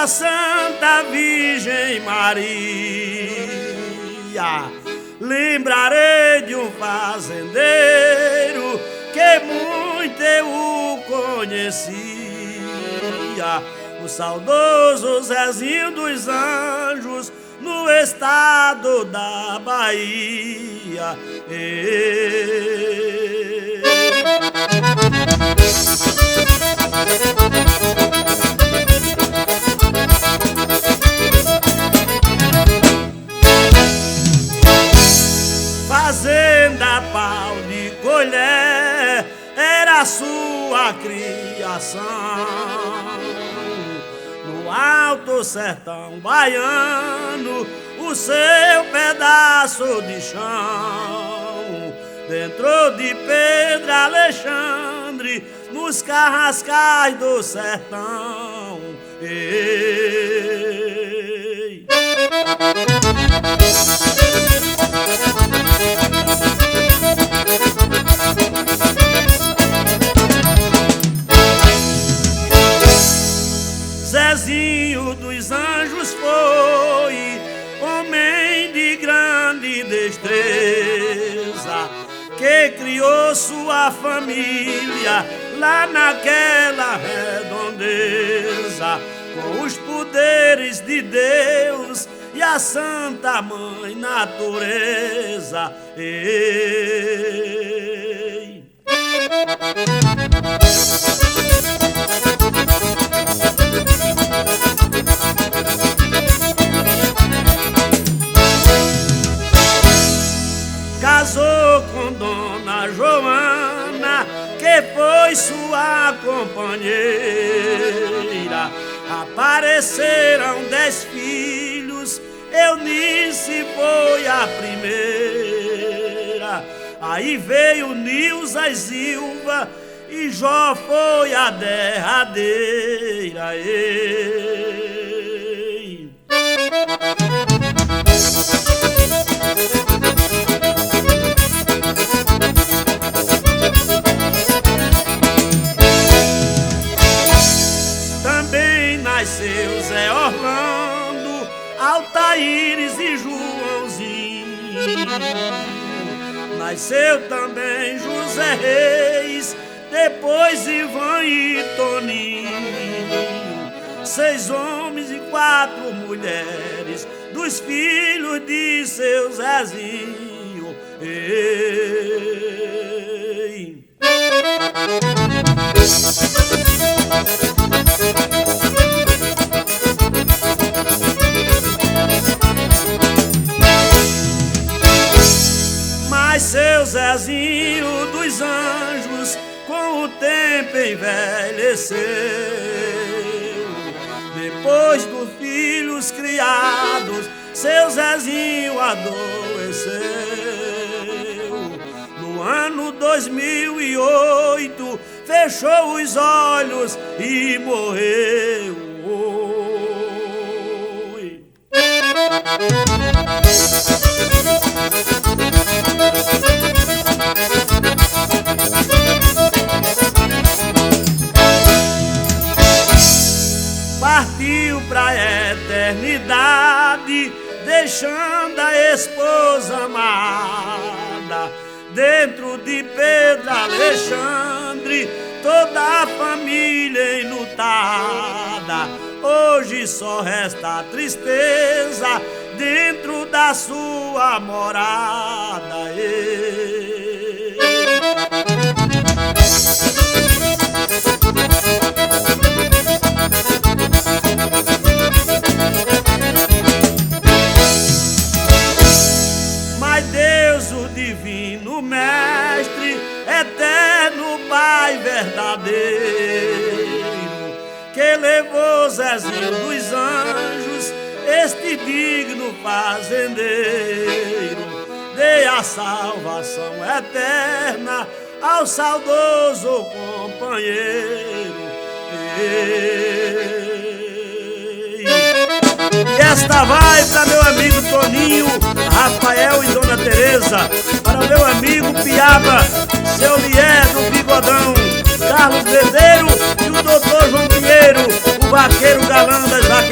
da Santa Virgem Maria. Lembrarei de um fazendeiro que muito eu conhecia, o saudoso Zezinho dos Anjos, no estado da Bahia. Fazenda pau de colher era a sua criação, no alto sertão baiano, o seu pedaço de chão, dentro de Pedro Alexandre, nos carrascais do sertão. Ei. Zezinho dos Anjos foi homem de grande destreza, que criou sua família lá naquela redondeza, com os poderes de Deus e a Santa Mãe Natureza. Ei. Casou com Dona Joana, que foi sua companheira. Apareceram 10 filhos, Eunice foi a primeira. Aí veio Nilza e Silva, e Jó foi a derradeira. Ei. Também nasceu Zé Orlando, Altaíris e Joãozinho. Nasceu também José Reis, depois Ivan e Toninho. 6 homens e 4 mulheres, dos filhos de seu Zezinho. Ei. Mas seu Zezinho dos Anjos com o tempo envelheceu, depois dos filhos criados, seu Zezinho adoeceu. No ano 2008 fechou os olhos e morreu. Oi. Partiu pra eternidade, deixando a esposa amada. Dentro de Pedro Alexandre, toda a família enlutada. Hoje só resta a tristeza dentro da sua morada. Ei. Mas Deus, o divino mestre, eterno Pai verdadeiro, que levou Zezinho dos Anjos, este digno fazendeiro, dê a salvação eterna ao saudoso companheiro. Ei. E esta vai para meu amigo Toninho, Rafael e Dona Tereza, para o meu amigo Piaba, seu Lié do Bigodão, Carlos Bezeiro e o doutor João Pinheiro, o vaqueiro galã das vaqueiras.